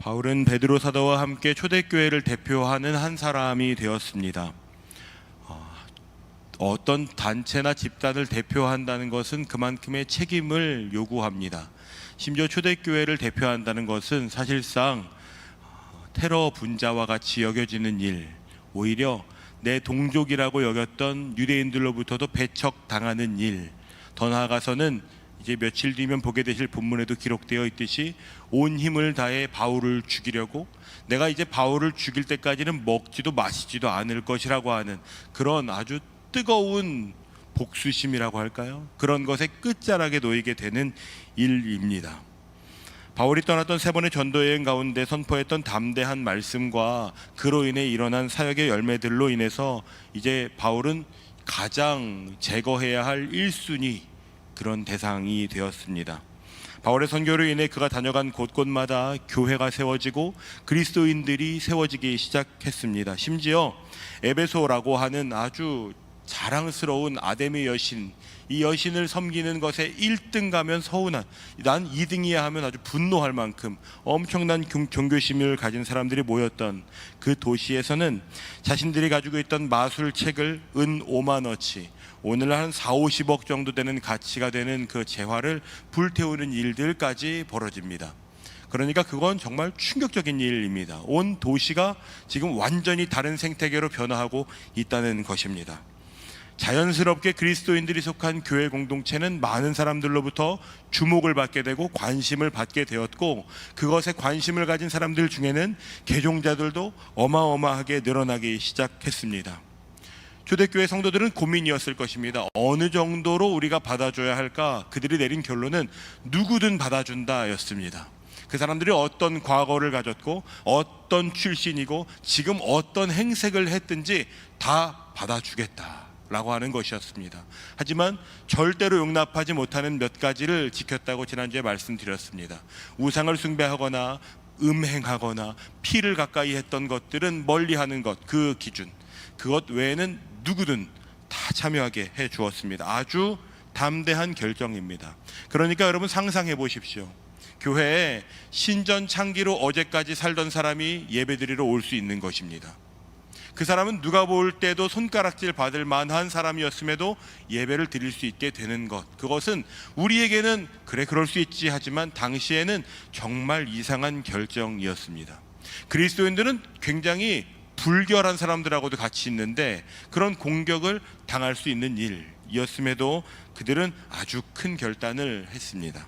바울은 베드로 사도와 함께 초대교회를 대표하는 한 사람이 되었습니다. 어떤 단체나 집단을 대표한다는 것은 그만큼의 책임을 요구합니다. 심지어 초대교회를 대표한다는 것은 사실상 테러 분자와 같이 여겨지는 일, 오히려 내 동족이라고 여겼던 유대인들로부터도 배척당하는 일, 더 나아가서는 이제 며칠 뒤면 보게 되실 본문에도 기록되어 있듯이 온 힘을 다해 바울을 죽이려고, 내가 이제 바울을 죽일 때까지는 먹지도 마시지도 않을 것이라고 하는 그런 아주 뜨거운 복수심이라고 할까요? 그런 것에 끝자락에 놓이게 되는 일입니다. 바울이 떠났던 세 번의 전도 여행 가운데 선포했던 담대한 말씀과 그로 인해 일어난 사역의 열매들로 인해서 이제 바울은 가장 제거해야 할 1순위 그런 대상이 되었습니다. 바울의 선교로 인해 그가 다녀간 곳곳마다 교회가 세워지고 그리스도인들이 세워지기 시작했습니다. 심지어 에베소라고 하는 아주 자랑스러운 아데미 여신, 이 여신을 섬기는 것에 1등 가면 서운한, 난 2등이야 하면 아주 분노할 만큼 엄청난 종교심을 가진 사람들이 모였던 그 도시에서는 자신들이 가지고 있던 마술책을 은 5만어치, 오늘날 한 4, 50억 정도 되는 가치가 되는 그 재화를 불태우는 일들까지 벌어집니다. 그러니까 그건 정말 충격적인 일입니다. 온 도시가 지금 완전히 다른 생태계로 변화하고 있다는 것입니다. 자연스럽게 그리스도인들이 속한 교회 공동체는 많은 사람들로부터 주목을 받게 되고 관심을 받게 되었고, 그것에 관심을 가진 사람들 중에는 개종자들도 어마어마하게 늘어나기 시작했습니다. 초대교회 성도들은 고민이었을 것입니다. 어느 정도로 우리가 받아줘야 할까? 그들이 내린 결론은 누구든 받아준다 였습니다. 그 사람들이 어떤 과거를 가졌고 어떤 출신이고 지금 어떤 행색을 했든지 다 받아주겠다 라고 하는 것이었습니다. 하지만 절대로 용납하지 못하는 몇 가지를 지켰다고 지난주에 말씀드렸습니다. 우상을 숭배하거나 음행하거나 피를 가까이 했던 것들은 멀리하는 것, 그 기준, 그것 외에는 누구든 다 참여하게 해 주었습니다. 아주 담대한 결정입니다. 그러니까 여러분 상상해 보십시오. 교회에 신전 창기로 어제까지 살던 사람이 예배드리러 올 수 있는 것입니다. 그 사람은 누가 볼 때도 손가락질 받을 만한 사람이었음에도 예배를 드릴 수 있게 되는 것, 그것은 우리에게는 그래 그럴 수 있지 하지만 당시에는 정말 이상한 결정이었습니다. 그리스도인들은 굉장히 불결한 사람들하고도 같이 있는데 그런 공격을 당할 수 있는 일이었음에도 그들은 아주 큰 결단을 했습니다.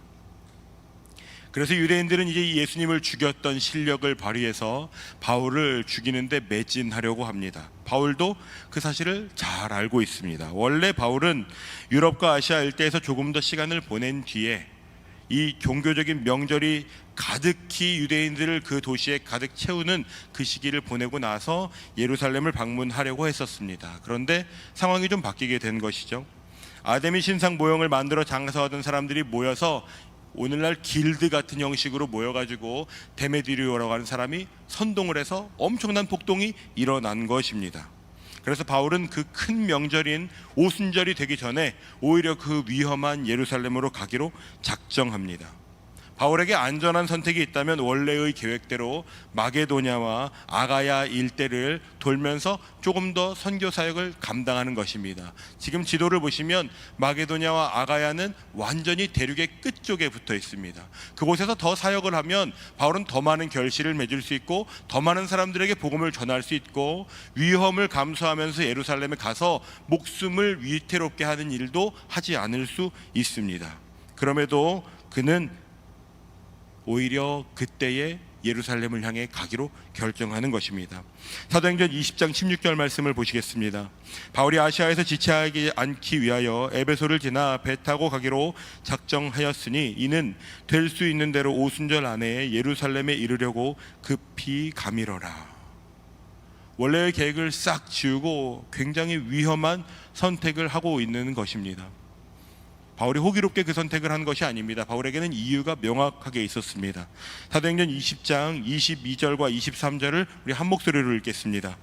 그래서 유대인들은 이제 예수님을 죽였던 실력을 발휘해서 바울을 죽이는데 매진하려고 합니다. 바울도 그 사실을 잘 알고 있습니다. 원래 바울은 유럽과 아시아 일대에서 조금 더 시간을 보낸 뒤에 이 종교적인 명절이 가득히 유대인들을 그 도시에 가득 채우는 그 시기를 보내고 나서 예루살렘을 방문하려고 했었습니다. 그런데 상황이 좀 바뀌게 된 것이죠. 아데미 신상 모형을 만들어 장사하던 사람들이 모여서 오늘날 길드 같은 형식으로 모여가지고 데메디리오라고 하는 사람이 선동을 해서 엄청난 폭동이 일어난 것입니다. 그래서 바울은 그 큰 명절인 오순절이 되기 전에 오히려 그 위험한 예루살렘으로 가기로 작정합니다. 바울에게 안전한 선택이 있다면 원래의 계획대로 마게도냐와 아가야 일대를 돌면서 조금 더 선교 사역을 감당하는 것입니다. 지금 지도를 보시면 마게도냐와 아가야는 완전히 대륙의 끝쪽에 붙어 있습니다. 그곳에서 더 사역을 하면 바울은 더 많은 결실을 맺을 수 있고 더 많은 사람들에게 복음을 전할 수 있고 위험을 감수하면서 예루살렘에 가서 목숨을 위태롭게 하는 일도 하지 않을 수 있습니다. 그럼에도 그는 오히려 그때의 예루살렘을 향해 가기로 결정하는 것입니다. 사도행전 20장 16절 말씀을 보시겠습니다. 바울이 아시아에서 지체하지 않기 위하여 에베소를 지나 배 타고 가기로 작정하였으니 이는 될 수 있는 대로 오순절 안에 예루살렘에 이르려고 급히 가미러라. 원래의 계획을 싹 지우고 굉장히 위험한 선택을 하고 있는 것입니다. 바울이 호기롭게 그 선택을 한 것이 아닙니다. 바울에게는 이유가 명확하게 있었습니다. 사도행전 20장 22절과 23절을 우리 한 목소리로 읽겠습니다.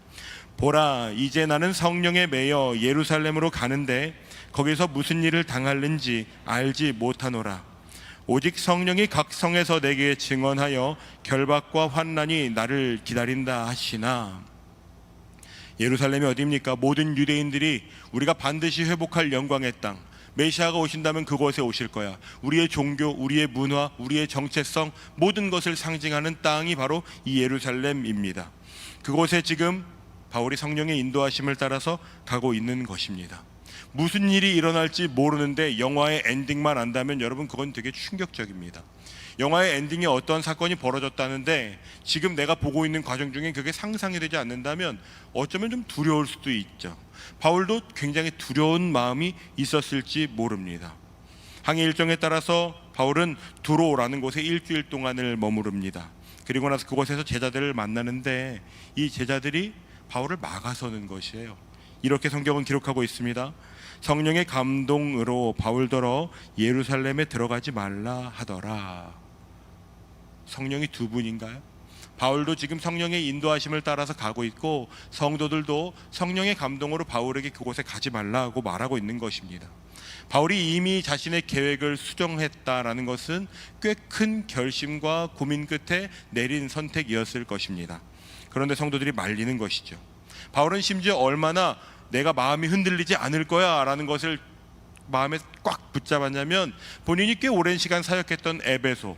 보라, 이제 나는 성령에 매여 예루살렘으로 가는데 거기서 무슨 일을 당할는지 알지 못하노라. 오직 성령이 각 성에서 내게 증언하여 결박과 환난이 나를 기다린다 하시나. 예루살렘이 어디입니까? 모든 유대인들이 우리가 반드시 회복할 영광의 땅, 메시아가 오신다면 그곳에 오실 거야. 우리의 종교, 우리의 문화, 우리의 정체성, 모든 것을 상징하는 땅이 바로 이 예루살렘입니다. 그곳에 지금 바울이 성령의 인도하심을 따라서 가고 있는 것입니다. 무슨 일이 일어날지 모르는데 영화의 엔딩만 안다면 여러분 그건 되게 충격적입니다. 영화의 엔딩에 어떤 사건이 벌어졌다는데 지금 내가 보고 있는 과정 중에 그게 상상이 되지 않는다면 어쩌면 좀 두려울 수도 있죠. 바울도 굉장히 두려운 마음이 있었을지 모릅니다. 항해 일정에 따라서 바울은 두로라는 곳에 일주일 동안을 머무릅니다. 그리고 나서 그곳에서 제자들을 만나는데 이 제자들이 바울을 막아서는 것이에요. 이렇게 성경은 기록하고 있습니다. 성령의 감동으로 바울더러 예루살렘에 들어가지 말라 하더라. 성령이 두 분인가요? 바울도 지금 성령의 인도하심을 따라서 가고 있고 성도들도 성령의 감동으로 바울에게 그곳에 가지 말라고 말하고 있는 것입니다. 바울이 이미 자신의 계획을 수정했다라는 것은 꽤 큰 결심과 고민 끝에 내린 선택이었을 것입니다. 그런데 성도들이 말리는 것이죠. 바울은 심지어 얼마나 내가 마음이 흔들리지 않을 거야 라는 것을 마음에 꽉 붙잡았냐면 본인이 꽤 오랜 시간 사역했던 에베소,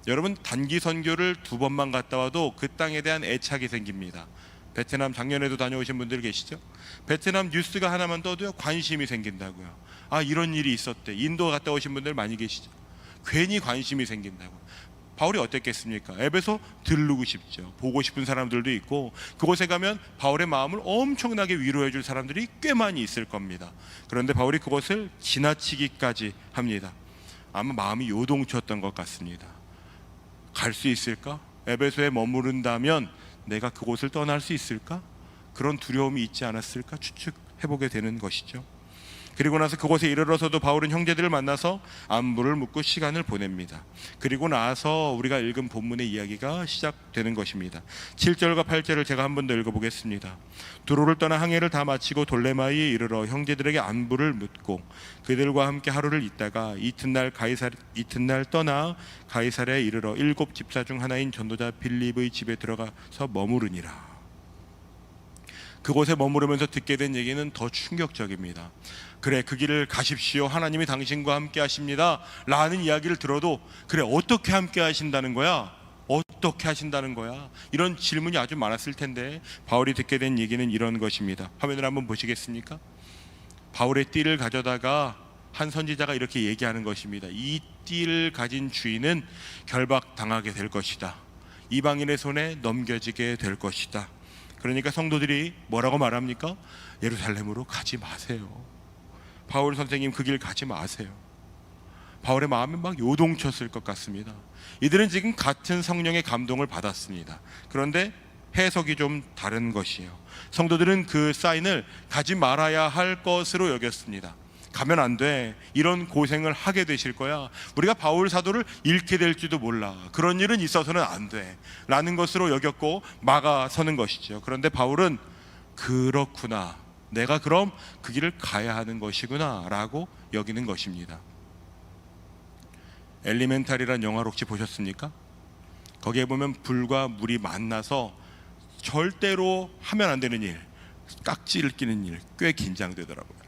여러분 단기 선교를 2번만 갔다 와도 그 땅에 대한 애착이 생깁니다. 베트남 작년에도 다녀오신 분들 계시죠? 베트남 뉴스가 하나만 떠도요 관심이 생긴다고요. 아, 이런 일이 있었대. 인도 갔다 오신 분들 많이 계시죠? 괜히 관심이 생긴다고. 바울이 어땠겠습니까? 에베소 들르고 싶죠. 보고 싶은 사람들도 있고 그곳에 가면 바울의 마음을 엄청나게 위로해 줄 사람들이 꽤 많이 있을 겁니다. 그런데 바울이 그곳을 지나치기까지 합니다. 아마 마음이 요동쳤던 것 같습니다. 갈 수 있을까? 에베소에 머무른다면 내가 그곳을 떠날 수 있을까? 그런 두려움이 있지 않았을까 추측해보게 되는 것이죠. 그리고 나서 그곳에 이르러서도 바울은 형제들을 만나서 안부를 묻고 시간을 보냅니다. 그리고 나서 우리가 읽은 본문의 이야기가 시작되는 것입니다. 7절과 8절을 제가 한 번 더 읽어보겠습니다. 두로를 떠나 항해를 다 마치고 돌레마이에 이르러 형제들에게 안부를 묻고 그들과 함께 하루를 있다가 이튿날 떠나 가이사랴에 이르러 7 집사 중 하나인 전도자 빌립의 집에 들어가서 머무르니라. 그곳에 머무르면서 듣게 된 얘기는 더 충격적입니다. 그래, 그 길을 가십시오. 하나님이 당신과 함께 하십니다 라는 이야기를 들어도 그래, 어떻게 함께 하신다는 거야? 어떻게 하신다는 거야? 이런 질문이 아주 많았을 텐데 바울이 듣게 된 얘기는 이런 것입니다. 화면을 한번 보시겠습니까? 바울의 띠를 가져다가 한 선지자가 이렇게 얘기하는 것입니다. 이 띠를 가진 주인은 결박당하게 될 것이다. 이방인의 손에 넘겨지게 될 것이다. 그러니까 성도들이 뭐라고 말합니까? 예루살렘으로 가지 마세요. 바울 선생님 그 길 가지 마세요. 바울의 마음이 막 요동쳤을 것 같습니다. 이들은 지금 같은 성령의 감동을 받았습니다. 그런데 해석이 좀 다른 것이에요. 성도들은 그 사인을 가지 말아야 할 것으로 여겼습니다. 가면 안 돼. 이런 고생을 하게 되실 거야. 우리가 바울 사도를 잃게 될지도 몰라. 그런 일은 있어서는 안 돼 라는 것으로 여겼고 막아서는 것이죠. 그런데 바울은 그렇구나, 내가 그럼 그 길을 가야 하는 것이구나 라고 여기는 것입니다. 엘리멘탈이란 영화를 혹시 보셨습니까? 거기에 보면 불과 물이 만나서 절대로 하면 안 되는 일, 깍지를 끼는 일, 꽤 긴장되더라고요.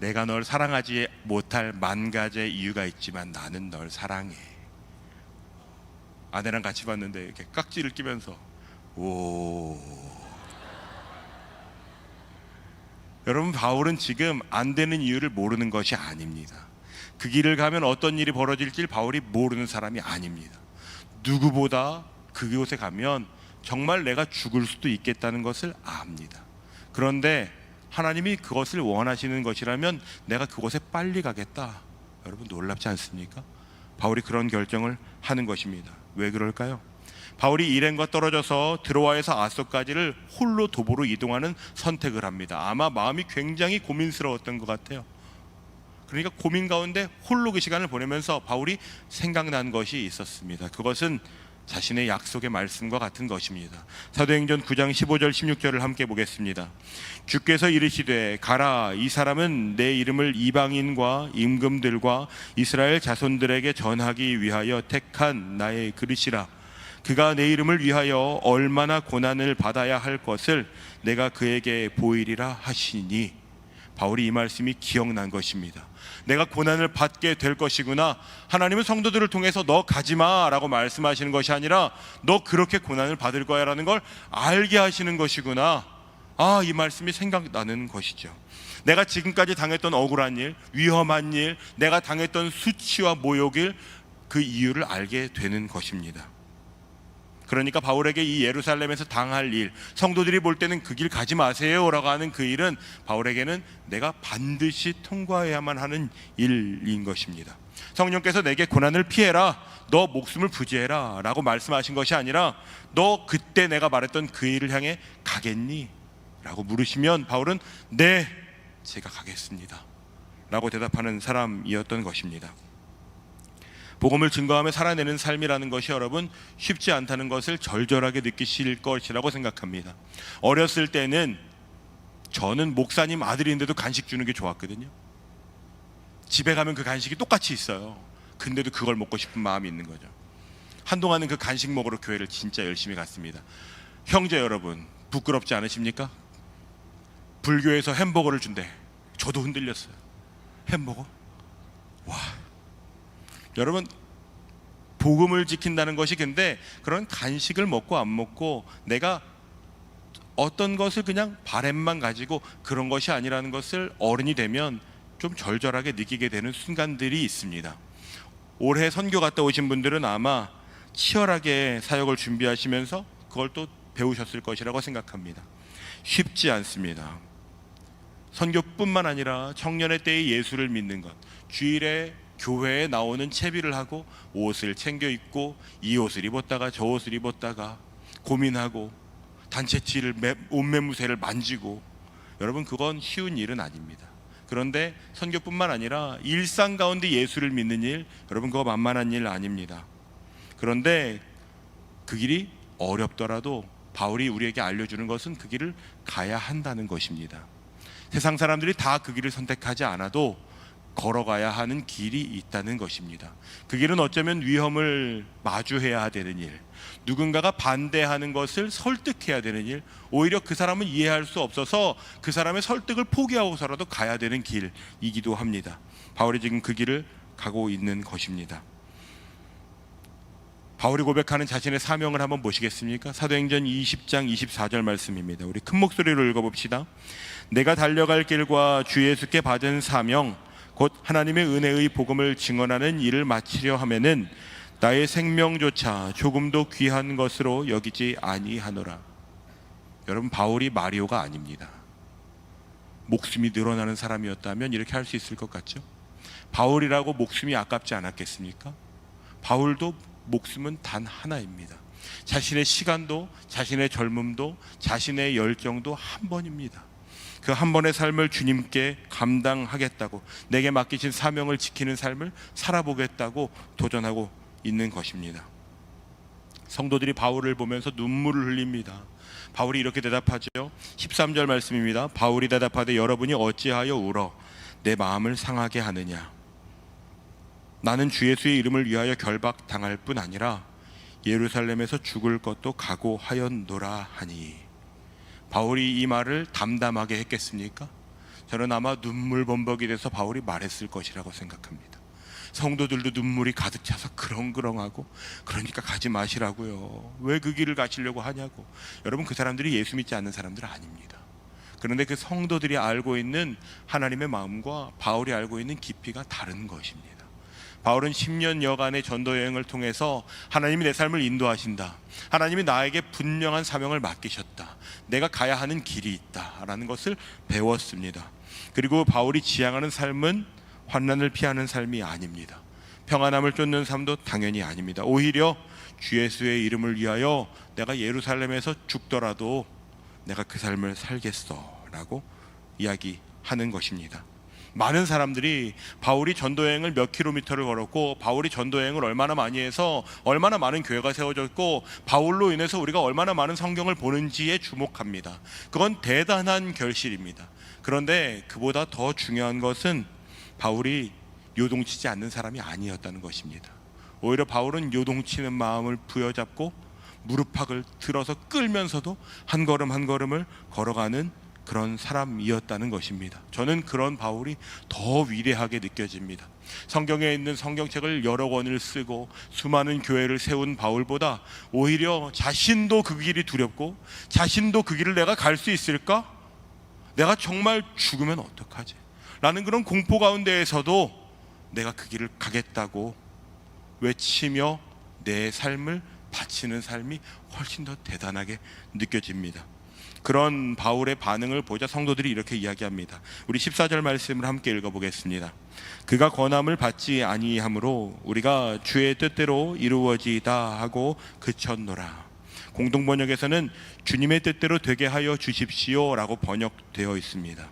내가 널 사랑하지 못할 만 가지의 이유가 있지만 나는 널 사랑해. 아내랑 같이 봤는데 이렇게 깍지를 끼면서 오. 여러분, 바울은 지금 안 되는 이유를 모르는 것이 아닙니다. 그 길을 가면 어떤 일이 벌어질지 바울이 모르는 사람이 아닙니다. 누구보다 그곳에 가면 정말 내가 죽을 수도 있겠다는 것을 압니다. 그런데 하나님이 그것을 원하시는 것이라면 내가 그곳에 빨리 가겠다. 여러분, 놀랍지 않습니까? 바울이 그런 결정을 하는 것입니다. 왜 그럴까요? 바울이 일행과 떨어져서 드로아에서 아소까지를 홀로 도보로 이동하는 선택을 합니다. 아마 마음이 굉장히 고민스러웠던 것 같아요. 그러니까 고민 가운데 홀로 그 시간을 보내면서 바울이 생각난 것이 있었습니다. 그것은 자신의 약속의 말씀과 같은 것입니다. 사도행전 9장 15절 16절을 함께 보겠습니다. 주께서 이르시되 가라, 이 사람은 내 이름을 이방인과 임금들과 이스라엘 자손들에게 전하기 위하여 택한 나의 그릇이라. 그가 내 이름을 위하여 얼마나 고난을 받아야 할 것을 내가 그에게 보이리라 하시니. 바울이 이 말씀이 기억난 것입니다. 내가 고난을 받게 될 것이구나. 하나님은 성도들을 통해서 너 가지마 라고 말씀하시는 것이 아니라 너 그렇게 고난을 받을 거야 라는 걸 알게 하시는 것이구나. 이 말씀이 생각나는 것이죠. 내가 지금까지 당했던 억울한 일, 위험한 일, 내가 당했던 수치와 모욕일 그 이유를 알게 되는 것입니다. 그러니까 바울에게 이 예루살렘에서 당할 일, 성도들이 볼 때는 그 길 가지 마세요 라고 하는 그 일은 바울에게는 내가 반드시 통과해야만 하는 일인 것입니다. 성령께서 내게 고난을 피해라, 너 목숨을 부지해라 라고 말씀하신 것이 아니라 너 그때 내가 말했던 그 일을 향해 가겠니? 라고 물으시면 바울은 네, 제가 가겠습니다 라고 대답하는 사람이었던 것입니다. 복음을 증거하며 살아내는 삶이라는 것이 여러분 쉽지 않다는 것을 절절하게 느끼실 것이라고 생각합니다. 어렸을 때는 저는 목사님 아들인데도 간식 주는 게 좋았거든요. 집에 가면 그 간식이 똑같이 있어요. 근데도 그걸 먹고 싶은 마음이 있는 거죠. 한동안은 그 간식 먹으러 교회를 진짜 열심히 갔습니다. 형제 여러분, 부끄럽지 않으십니까? 불교에서 햄버거를 준대. 저도 흔들렸어요. 햄버거? 와, 여러분, 복음을 지킨다는 것이 근데 그런 간식을 먹고 안 먹고 내가 어떤 것을 그냥 바램만 가지고 그런 것이 아니라는 것을 어른이 되면 좀 절절하게 느끼게 되는 순간들이 있습니다. 올해 선교 갔다 오신 분들은 아마 치열하게 사역을 준비하시면서 그걸 또 배우셨을 것이라고 생각합니다. 쉽지 않습니다. 선교뿐만 아니라 청년의 때의 예수를 믿는 것, 주일에 교회에 나오는 채비를 하고 옷을 챙겨 입고 이 옷을 입었다가 저 옷을 입었다가 고민하고 단체 티를 옷매무새를 만지고, 여러분 그건 쉬운 일은 아닙니다. 그런데 선교뿐만 아니라 일상 가운데 예수를 믿는 일, 여러분 그거 만만한 일 아닙니다. 그런데 그 길이 어렵더라도 바울이 우리에게 알려주는 것은 그 길을 가야 한다는 것입니다. 세상 사람들이 다 그 길을 선택하지 않아도 걸어가야 하는 길이 있다는 것입니다. 그 길은 어쩌면 위험을 마주해야 되는 일, 누군가가 반대하는 것을 설득해야 되는 일, 오히려 그 사람은 이해할 수 없어서 그 사람의 설득을 포기하고서라도 가야 되는 길이기도 합니다. 바울이 지금 그 길을 가고 있는 것입니다. 바울이 고백하는 자신의 사명을 한번 보시겠습니까? 사도행전 20장 24절 말씀입니다. 우리 큰 목소리로 읽어봅시다. 내가 달려갈 길과 주 예수께 받은 사명, 곧 하나님의 은혜의 복음을 증언하는 일을 마치려 하면은 나의 생명조차 조금도 귀한 것으로 여기지 아니하노라. 여러분, 바울이 마리오가 아닙니다. 목숨이 늘어나는 사람이었다면 이렇게 할 수 있을 것 같죠? 바울이라고 목숨이 아깝지 않았겠습니까? 바울도 목숨은 단 하나입니다. 자신의 시간도, 자신의 젊음도, 자신의 열정도 한 번입니다. 그 한 번의 삶을 주님께 감당하겠다고, 내게 맡기신 사명을 지키는 삶을 살아보겠다고 도전하고 있는 것입니다. 성도들이 바울을 보면서 눈물을 흘립니다. 바울이 이렇게 대답하죠. 13절 말씀입니다. 바울이 대답하되 여러분이 어찌하여 울어 내 마음을 상하게 하느냐. 나는 주 예수의 이름을 위하여 결박당할 뿐 아니라 예루살렘에서 죽을 것도 각오하였노라 하니. 바울이 이 말을 담담하게 했겠습니까? 저는 아마 눈물 범벅이 돼서 바울이 말했을 것이라고 생각합니다. 성도들도 눈물이 가득 차서 그렁그렁하고, 그러니까 가지 마시라고요. 왜 그 길을 가시려고 하냐고. 여러분, 그 사람들이 예수 믿지 않는 사람들 아닙니다. 그런데 그 성도들이 알고 있는 하나님의 마음과 바울이 알고 있는 깊이가 다른 것입니다. 바울은 10년여간의 전도 여행을 통해서 하나님이 내 삶을 인도하신다, 하나님이 나에게 분명한 사명을 맡기셨다, 내가 가야 하는 길이 있다라는 것을 배웠습니다. 그리고 바울이 지향하는 삶은 환난을 피하는 삶이 아닙니다. 평안함을 쫓는 삶도 당연히 아닙니다. 오히려 주 예수의 이름을 위하여 내가 예루살렘에서 죽더라도 내가 그 삶을 살겠어 라고 이야기하는 것입니다. 많은 사람들이 바울이 전도여행을 몇 킬로미터를 걸었고, 바울이 전도여행을 얼마나 많이 해서 얼마나 많은 교회가 세워졌고, 바울로 인해서 우리가 얼마나 많은 성경을 보는지에 주목합니다. 그건 대단한 결실입니다. 그런데 그보다 더 중요한 것은 바울이 요동치지 않는 사람이 아니었다는 것입니다. 오히려 바울은 요동치는 마음을 부여잡고 무릎팍을 들어서 끌면서도 한 걸음 한 걸음을 걸어가는 그런 사람이었다는 것입니다. 저는 그런 바울이 더 위대하게 느껴집니다. 성경에 있는 성경책을 여러 권을 쓰고 수많은 교회를 세운 바울보다 오히려 자신도 그 길이 두렵고, 자신도 그 길을 내가 갈 수 있을까? 내가 정말 죽으면 어떡하지? 라는 그런 공포 가운데에서도 내가 그 길을 가겠다고 외치며 내 삶을 바치는 삶이 훨씬 더 대단하게 느껴집니다. 그런 바울의 반응을 보자 성도들이 이렇게 이야기합니다. 우리 14절 말씀을 함께 읽어보겠습니다. 그가 권함을 받지 아니하므로 우리가 주의 뜻대로 이루어지다 하고 그쳤노라. 공동번역에서는 주님의 뜻대로 되게 하여 주십시오 라고 번역되어 있습니다.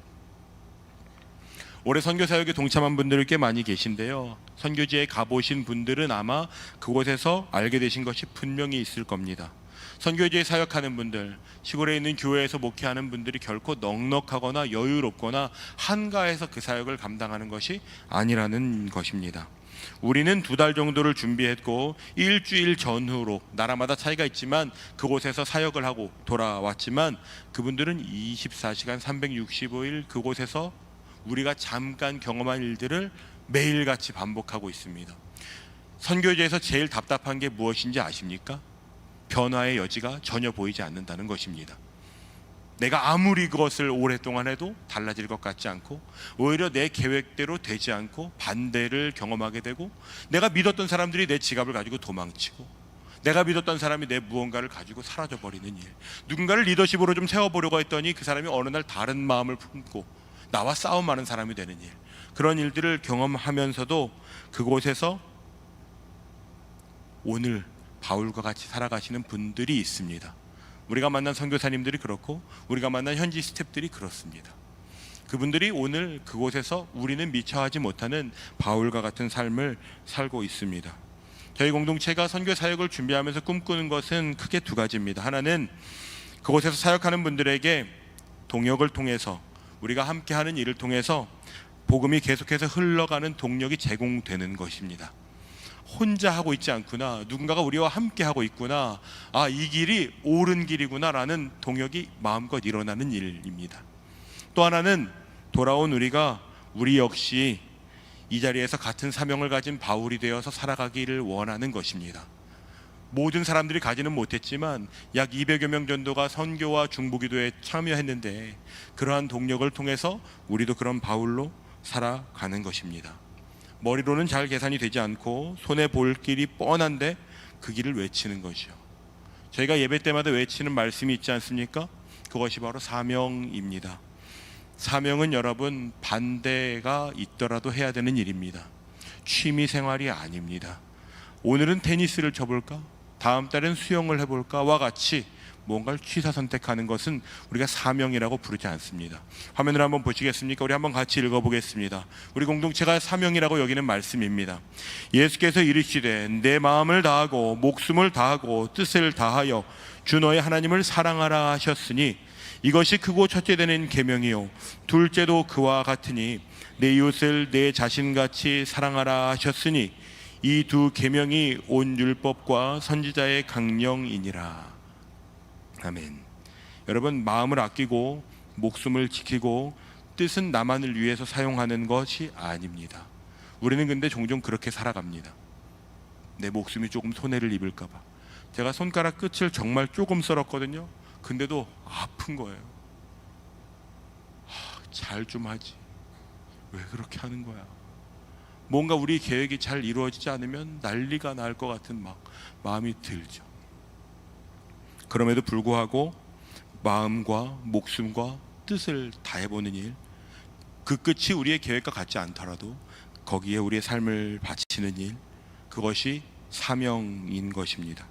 올해 선교사역에 동참한 분들 꽤 많이 계신데요, 선교지에 가보신 분들은 아마 그곳에서 알게 되신 것이 분명히 있을 겁니다. 선교지에 사역하는 분들, 시골에 있는 교회에서 목회하는 분들이 결코 넉넉하거나 여유롭거나 한가해서 그 사역을 감당하는 것이 아니라는 것입니다. 우리는 2달 정도를 준비했고 일주일 전후로, 나라마다 차이가 있지만 그곳에서 사역을 하고 돌아왔지만, 그분들은 24시간 365일 그곳에서 우리가 잠깐 경험한 일들을 매일같이 반복하고 있습니다. 선교지에서 제일 답답한 게 무엇인지 아십니까? 변화의 여지가 전혀 보이지 않는다는 것입니다. 내가 아무리 그것을 오랫동안 해도 달라질 것 같지 않고, 오히려 내 계획대로 되지 않고 반대를 경험하게 되고, 내가 믿었던 사람들이 내 지갑을 가지고 도망치고, 내가 믿었던 사람이 내 무언가를 가지고 사라져버리는 일, 누군가를 리더십으로 좀 세워보려고 했더니 그 사람이 어느 날 다른 마음을 품고 나와 싸움하는 사람이 되는 일, 그런 일들을 경험하면서도 그곳에서 오늘 바울과 같이 살아가시는 분들이 있습니다. 우리가 만난 선교사님들이 그렇고 우리가 만난 현지 스태프들이 그렇습니다. 그분들이 오늘 그곳에서 우리는 미처 하지 못하는 바울과 같은 삶을 살고 있습니다. 저희 공동체가 선교 사역을 준비하면서 꿈꾸는 것은 크게 2가지입니다. 하나는 그곳에서 사역하는 분들에게 동역을 통해서, 우리가 함께하는 일을 통해서 복음이 계속해서 흘러가는 동력이 제공되는 것입니다. 혼자 하고 있지 않구나, 누군가가 우리와 함께 하고 있구나, 아, 이 길이 옳은 길이구나 라는 동력이 마음껏 일어나는 일입니다. 또 하나는 돌아온 우리가 우리 역시 이 자리에서 같은 사명을 가진 바울이 되어서 살아가기를 원하는 것입니다. 모든 사람들이 가지는 못했지만 약 200여 명 정도가 선교와 중보기도에 참여했는데, 그러한 동력을 통해서 우리도 그런 바울로 살아가는 것입니다. 머리로는 잘 계산이 되지 않고 손에 볼 길이 뻔한데 그 길을 외치는 것이요. 저희가 예배 때마다 외치는 말씀이 있지 않습니까? 그것이 바로 사명입니다. 사명은 여러분, 반대가 있더라도 해야 되는 일입니다. 취미 생활이 아닙니다. 오늘은 테니스를 쳐볼까? 다음 달엔 수영을 해볼까와 같이 뭔가를 취사 선택하는 것은 우리가 사명이라고 부르지 않습니다. 화면을 한번 보시겠습니까? 우리 한번 같이 읽어보겠습니다. 우리 공동체가 사명이라고 여기는 말씀입니다. 예수께서 이르시되 내 마음을 다하고 목숨을 다하고 뜻을 다하여 주 너의 하나님을 사랑하라 하셨으니 이것이 크고 첫째 되는 계명이요 둘째도 그와 같으니 내 이웃을 내 자신같이 사랑하라 하셨으니 이 2 계명이 온 율법과 선지자의 강령이니라. 아멘. 여러분, 마음을 아끼고 목숨을 지키고 뜻은 나만을 위해서 사용하는 것이 아닙니다. 우리는 근데 종종 그렇게 살아갑니다. 내 목숨이 조금 손해를 입을까 봐. 제가 손가락 끝을 정말 조금 썰었거든요. 근데도 아픈 거예요. 잘 좀 하지, 왜 그렇게 하는 거야. 뭔가 우리 계획이 잘 이루어지지 않으면 난리가 날 것 같은 마음이 들죠. 그럼에도 불구하고 마음과 목숨과 뜻을 다해보는 일, 그 끝이 우리의 계획과 같지 않더라도 거기에 우리의 삶을 바치는 일, 그것이 사명인 것입니다.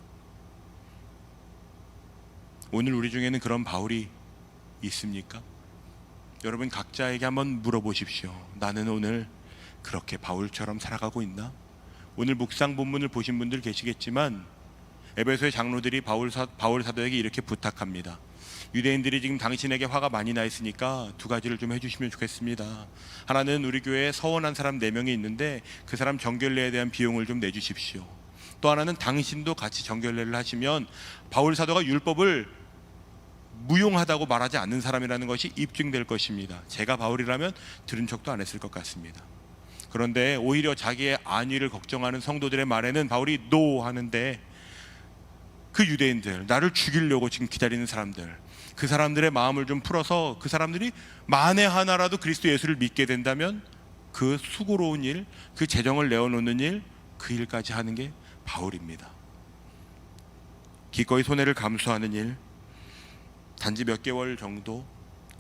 오늘 우리 중에는 그런 바울이 있습니까? 여러분 각자에게 한번 물어보십시오. 나는 오늘 그렇게 바울처럼 살아가고 있나? 오늘 묵상 본문을 보신 분들 계시겠지만 에베소의 장로들이 바울 사도에게 이렇게 부탁합니다. 유대인들이 지금 당신에게 화가 많이 나 있으니까 두 가지를 좀 해주시면 좋겠습니다. 하나는 우리 교회에 서원한 사람 4명이 있는데 그 사람 정결례에 대한 비용을 좀 내주십시오. 또 하나는 당신도 같이 정결례를 하시면 바울 사도가 율법을 무용하다고 말하지 않는 사람이라는 것이 입증될 것입니다. 제가 바울이라면 들은 척도 안 했을 것 같습니다. 그런데 오히려 자기의 안위를 걱정하는 성도들의 말에는 바울이 노 하는데, 그 유대인들, 나를 죽이려고 지금 기다리는 사람들, 그 사람들의 마음을 좀 풀어서 그 사람들이 만에 하나라도 그리스도 예수를 믿게 된다면 그 수고로운 일, 그 재정을 내어놓는 일, 그 일까지 하는 게 바울입니다. 기꺼이 손해를 감수하는 일, 단지 몇 개월 정도,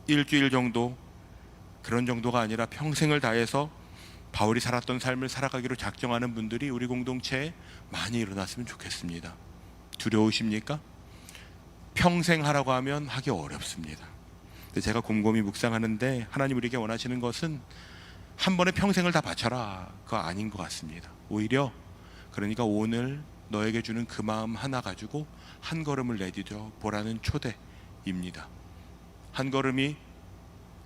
일주일 정도, 그런 정도가 아니라 평생을 다해서 바울이 살았던 삶을 살아가기로 작정하는 분들이 우리 공동체에 많이 일어났으면 좋겠습니다. 두려우십니까? 평생 하라고 하면 하기 어렵습니다. 근데 제가 곰곰이 묵상하는데 하나님 우리에게 원하시는 것은 한 번에 평생을 다 바쳐라, 그거 아닌 것 같습니다. 오히려 그러니까 오늘 너에게 주는 그 마음 하나 가지고 한 걸음을 내디뎌 보라는 초대입니다. 한 걸음이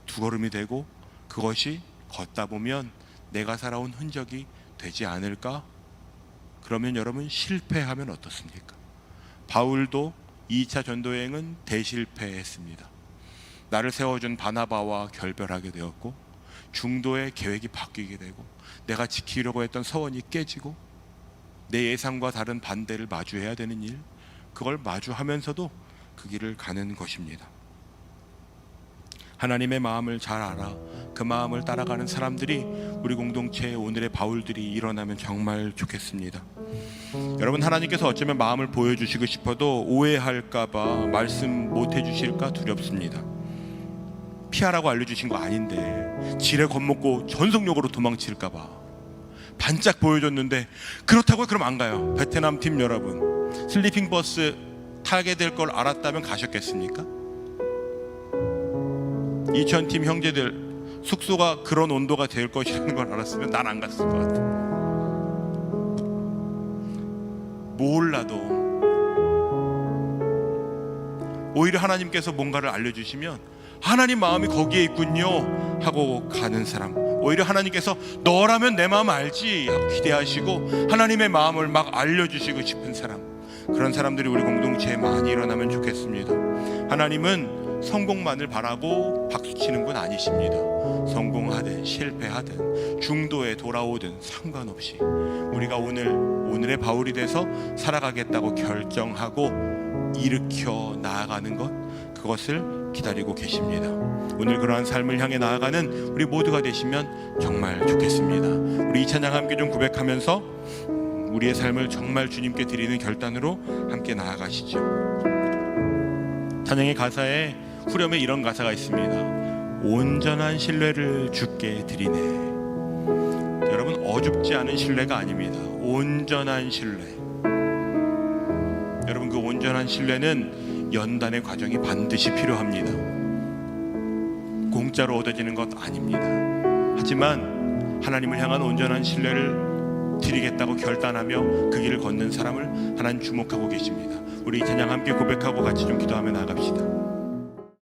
두 걸음이 되고 그것이 걷다 보면 내가 살아온 흔적이 되지 않을까? 그러면 여러분 실패하면 어떻습니까? 바울도 2차 전도여행은 대실패했습니다. 나를 세워준 바나바와 결별하게 되었고, 중도의 계획이 바뀌게 되고, 내가 지키려고 했던 서원이 깨지고, 내 예상과 다른 반대를 마주해야 되는 일, 그걸 마주하면서도 그 길을 가는 것입니다. 하나님의 마음을 잘 알아 그 마음을 따라가는 사람들이 우리 공동체에 오늘의 바울들이 일어나면 정말 좋겠습니다. 여러분, 하나님께서 어쩌면 마음을 보여주시고 싶어도 오해할까봐 말씀 못 해주실까 두렵습니다. 피하라고 알려주신 거 아닌데 지레 겁먹고 전속력으로 도망칠까봐 반짝 보여줬는데, 그렇다고 그럼 안 가요. 베트남 팀 여러분, 슬리핑 버스 타게 될 걸 알았다면 가셨겠습니까? 이천팀 형제들 숙소가 그런 온도가 될 것이라는 걸 알았으면 난 안 갔을 것 같아. 몰라도 오히려 하나님께서 뭔가를 알려주시면 하나님 마음이 거기에 있군요 하고 가는 사람, 오히려 하나님께서 너라면 내 마음 알지 하고 기대하시고 하나님의 마음을 막 알려주시고 싶은 사람, 그런 사람들이 우리 공동체에 많이 일어나면 좋겠습니다. 하나님은 성공만을 바라고 박수치는 분 아니십니다. 성공하든 실패하든 중도에 돌아오든 상관없이 우리가 오늘의 바울이 돼서 살아가겠다고 결정하고 일으켜 나아가는 것, 그것을 기다리고 계십니다. 오늘 그러한 삶을 향해 나아가는 우리 모두가 되시면 정말 좋겠습니다. 우리 이 찬양 함께 좀 고백하면서 우리의 삶을 정말 주님께 드리는 결단으로 함께 나아가시죠. 찬양의 가사에 후렴에 이런 가사가 있습니다. 온전한 신뢰를 주께 드리네. 여러분, 어줍지 않은 신뢰가 아닙니다. 온전한 신뢰. 여러분, 그 온전한 신뢰는 연단의 과정이 반드시 필요합니다. 공짜로 얻어지는 것 아닙니다. 하지만 하나님을 향한 온전한 신뢰를 드리겠다고 결단하며 그 길을 걷는 사람을 하나님 주목하고 계십니다. 우리 이 찬양 함께 고백하고 같이 좀 기도하며 나아갑시다.